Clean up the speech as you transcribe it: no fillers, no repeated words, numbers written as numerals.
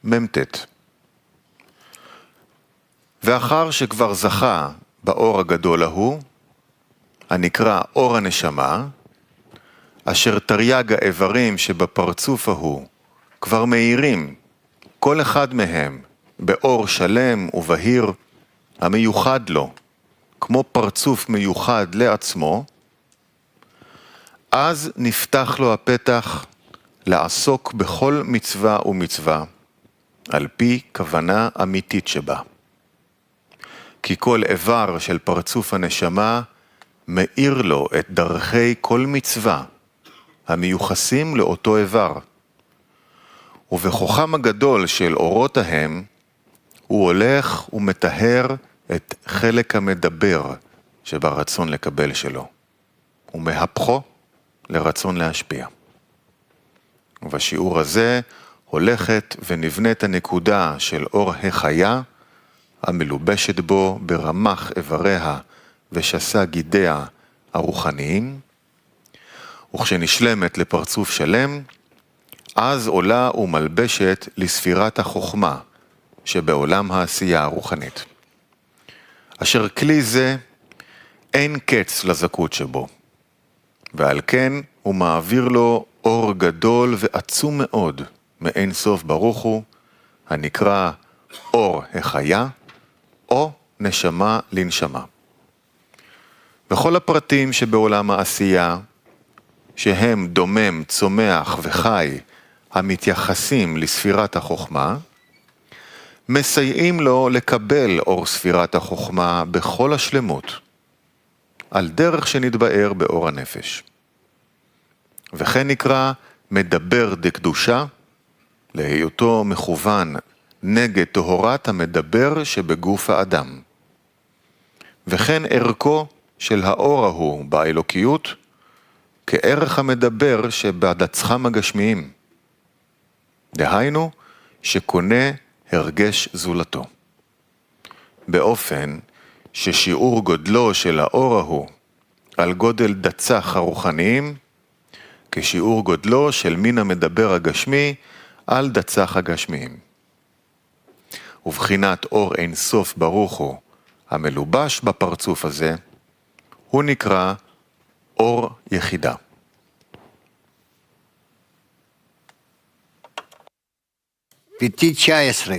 ממתת. ואחר שכבר זכה באור הגדול ההוא, הנקרא אור הנשמה, אשר תרי"ג האיברים שבפרצוף ההוא כבר מאירים, כל אחד מהם באור שלם ובהיר המיוחד לו, כמו פרצוף מיוחד לעצמו, אז נפתח לו הפתח לעסוק בכל מצווה ומצווה, על פי כוונה אמיתית שבה. כי כל איבר של פרצוף הנשמה מאיר לו את דרכי כל מצווה, המיוחסים לאותו איבר. ובכוחם הגדול של אורות ההם, הוא הולך ומטהר את חלק המדבר שברצון לקבל שלו, ומהפכו לרצון להשפיע. ובשיעור הזה הולכת ונבנית הנקודה של אור החיה, המלובשת בו ברמח איבריה ושסה גידיה הרוחניים, וכשנשלמת לפרצוף שלם, אז עולה ומלבשת לספירת החוכמה שבעולם העשייה הרוחנית. אשר כלי זה אין קץ לזכות שבו, ועל כן הוא מעביר לו אור גדול ועצום מאוד מאין סוף ברוך הוא, הנקרא אור החיה, או נשמה לנשמה. וכל הפרטים שבעולם העשייה, שהם דומם, צומח וחי, המתייחסים לספירת החוכמה, מסייעים לו לקבל אור ספירת החוכמה בכל השלמות, על דרך שנתבאר באור הנפש. וכן נקרא מדבר דקדושה, להיותו מכוון נגד טהרת המדבר שבגוף האדם. וכן ערכו של האור ההוא באלוקיות, כערך המדבר שבדצחם הגשמיים. דהיינו, שקונה הרגש זולתו. באופן ששיעור גודלו של האור ההוא על גודל דצח הרוחניים, כשיעור גודלו של מין המדבר הגשמי על דצח הגשמיים. ובחינת אור אין סוף ברוך הוא, המלובש בפרצוף הזה, הוא נקרא אור יחידה. PT 19